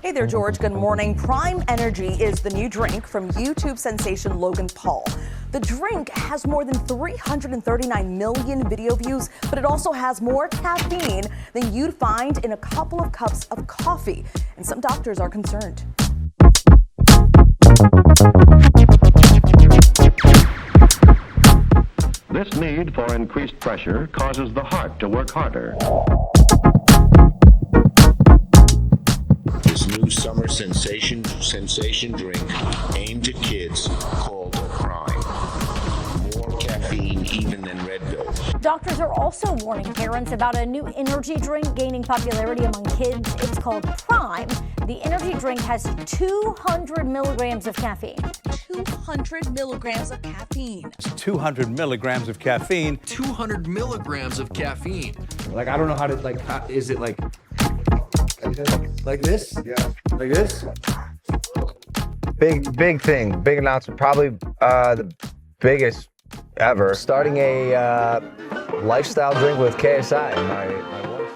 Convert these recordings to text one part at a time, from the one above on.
Hey there, George. Good morning. Prime Energy is the new drink from YouTube sensation Logan Paul. The drink has more than 339 million video views, but it also has more caffeine than you'd find in a couple of cups of coffee. And some doctors are concerned. This need for increased pressure causes the heart to work harder. This new summer sensation drink aimed at kids called Prime. More caffeine even than Red Bull. Doctors are also warning parents about a new energy drink gaining popularity among kids. It's called Prime. The energy drink has 200 milligrams of caffeine. 200 milligrams of caffeine. 200 milligrams of caffeine. 200 milligrams of caffeine. Like, I don't know how to, is it like this? Yeah. Like this? Big thing, big announcement, probably the biggest ever. Starting a lifestyle drink with KSI, my wife.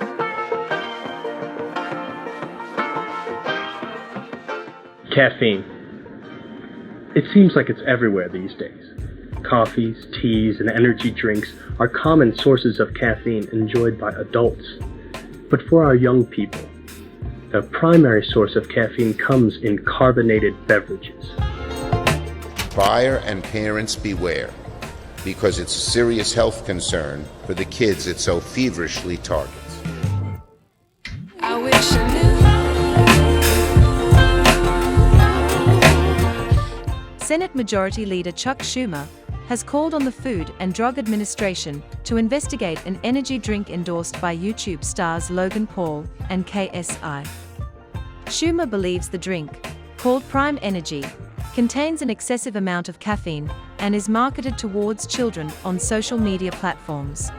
Caffeine. It seems like it's everywhere these days. Coffees, teas, and energy drinks are common sources of caffeine enjoyed by adults. But for our young people, the primary source of caffeine comes in carbonated beverages. Buyer and parents beware, because it's a serious health concern for the kids it so feverishly targets. I wish I knew. Senate Majority Leader Chuck Schumer has called on the Food and Drug Administration to investigate an energy drink endorsed by YouTube stars Logan Paul and KSI. Schumer believes the drink, called Prime Energy, contains an excessive amount of caffeine and is marketed towards children on social media platforms.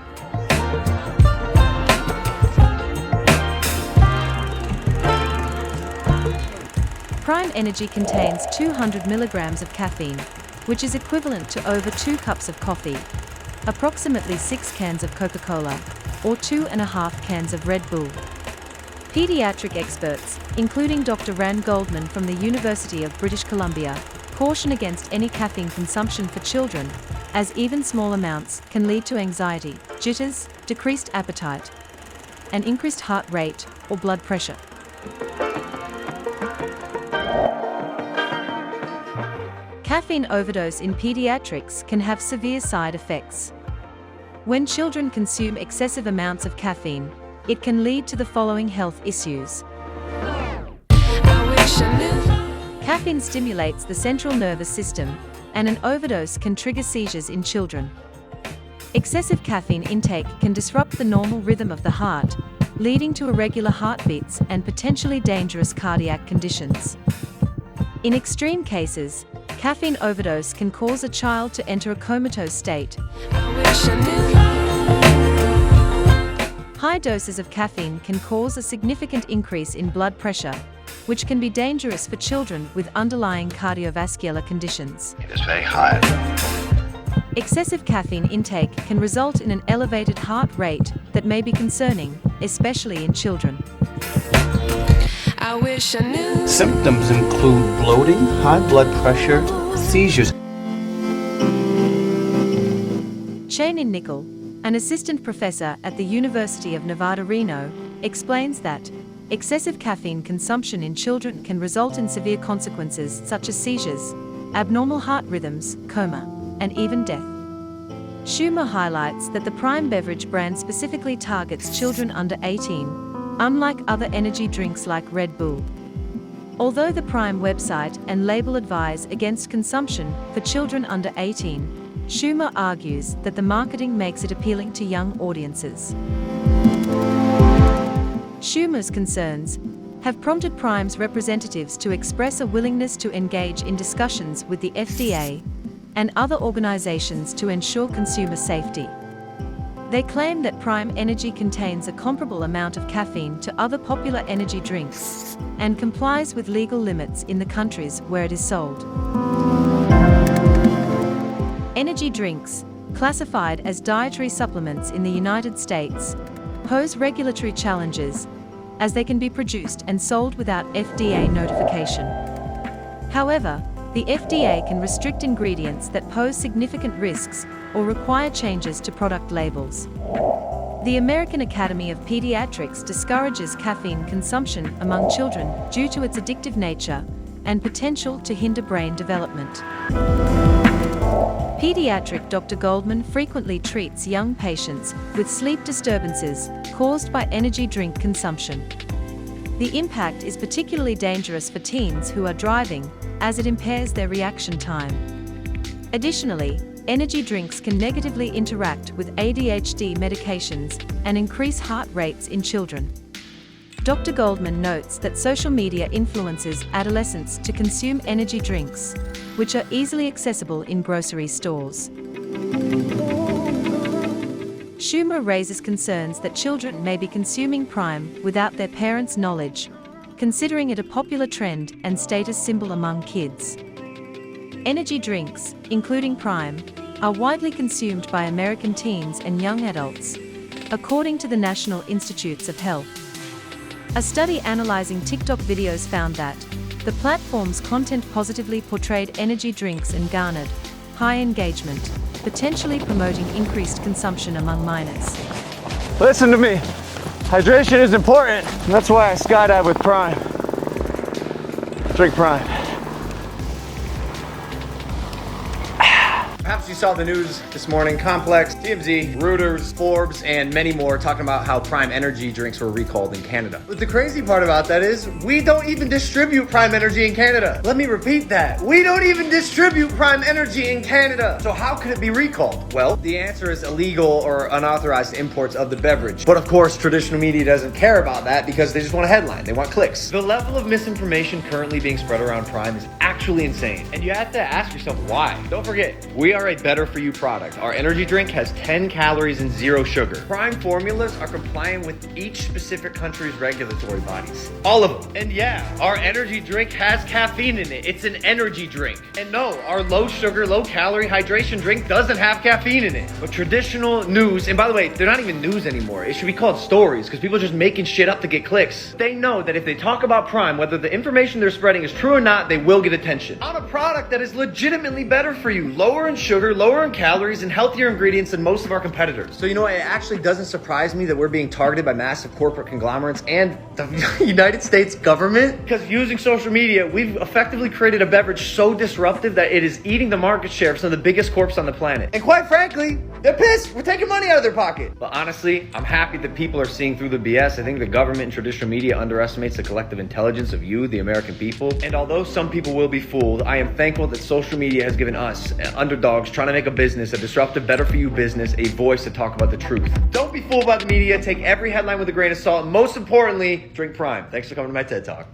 Prime Energy contains 200 milligrams of caffeine, which is equivalent to over 2 cups of coffee, approximately 6 cans of Coca-Cola, or 2.5 cans of Red Bull. Pediatric experts, including Dr. Rand Goldman from the University of British Columbia, caution against any caffeine consumption for children, as even small amounts can lead to anxiety, jitters, decreased appetite, and increased heart rate or blood pressure. Caffeine overdose in pediatrics can have severe side effects. When children consume excessive amounts of caffeine, it can lead to the following health issues. Caffeine stimulates the central nervous system, and an overdose can trigger seizures in children. Excessive caffeine intake can disrupt the normal rhythm of the heart, leading to irregular heartbeats and potentially dangerous cardiac conditions. In extreme cases, caffeine overdose can cause a child to enter a comatose state. High doses of caffeine can cause a significant increase in blood pressure, which can be dangerous for children with underlying cardiovascular conditions. It is very hot. Excessive caffeine intake can result in an elevated heart rate that may be concerning, especially in children. I wish I knew. Symptoms include bloating, high blood pressure, seizures. Shane Nickel, an assistant professor at the University of Nevada, Reno, explains that excessive caffeine consumption in children can result in severe consequences such as seizures, abnormal heart rhythms, coma, and even death. Schumer highlights that the Prime beverage brand specifically targets children under 18, unlike other energy drinks like Red Bull. Although the Prime website and label advise against consumption for children under 18, Schumer argues that the marketing makes it appealing to young audiences. Schumer's concerns have prompted Prime's representatives to express a willingness to engage in discussions with the FDA and other organizations to ensure consumer safety. They claim that Prime Energy contains a comparable amount of caffeine to other popular energy drinks and complies with legal limits in the countries where it is sold. Energy drinks, classified as dietary supplements in the United States, pose regulatory challenges as they can be produced and sold without FDA notification. However, the FDA can restrict ingredients that pose significant risks or require changes to product labels. The American Academy of Pediatrics discourages caffeine consumption among children due to its addictive nature and potential to hinder brain development. Pediatric Dr. Goldman frequently treats young patients with sleep disturbances caused by energy drink consumption. The impact is particularly dangerous for teens who are driving, as it impairs their reaction time. Additionally, energy drinks can negatively interact with ADHD medications and increase heart rates in children. Dr. Goldman notes that social media influences adolescents to consume energy drinks, which are easily accessible in grocery stores. Schumer raises concerns that children may be consuming Prime without their parents' knowledge, considering it a popular trend and status symbol among kids. Energy drinks, including Prime, are widely consumed by American teens and young adults, according to the National Institutes of Health. A study analyzing TikTok videos found that the platform's content positively portrayed energy drinks and garnered high engagement, potentially promoting increased consumption among minors. Listen to me. Hydration is important. That's why I skydive with Prime. Drink Prime. Perhaps you saw the news this morning. Complex, TMZ, Reuters, Forbes, and many more talking about how Prime energy drinks were recalled in Canada. But the crazy part about that is we don't even distribute Prime Energy in Canada. Let me repeat that. We don't even distribute Prime Energy in Canada. So how could it be recalled? Well, the answer is illegal or unauthorized imports of the beverage. But of course, traditional media doesn't care about that because they just want a headline. They want clicks. The level of misinformation currently being spread around Prime is actually insane. And you have to ask yourself why. Don't forget, we are a better for you product. Our energy drink has 10 calories and 0 sugar. Prime formulas are compliant with each specific country's regulatory bodies. All of them. And yeah, our energy drink has caffeine in it. It's an energy drink. And no, our low sugar, low calorie hydration drink doesn't have caffeine in it. But traditional news, and by the way, they're not even news anymore. It should be called stories because people are just making shit up to get clicks. They know that if they talk about Prime, whether the information they're spreading is true or not, they will get attention. On a product that is legitimately better for you, lower in sugar, lower in calories, and healthier ingredients than most of our competitors. So you know, it actually doesn't surprise me that we're being targeted by massive corporate conglomerates and the United States government. Because using social media, we've effectively created a beverage so disruptive that it is eating the market share of some of the biggest corps on the planet. And quite frankly, they're pissed. We're taking money out of their pocket. But honestly, I'm happy that people are seeing through the BS. I think the government and traditional media underestimates the collective intelligence of you, the American people. And although some people will be fooled, I am thankful that social media has given us, underdogs trying to make a business, a disruptive, better for you business, a voice to talk about the truth. Don't be fooled by the media. Take every headline with a grain of salt. And most importantly, drink Prime. Thanks for coming to my TED Talk.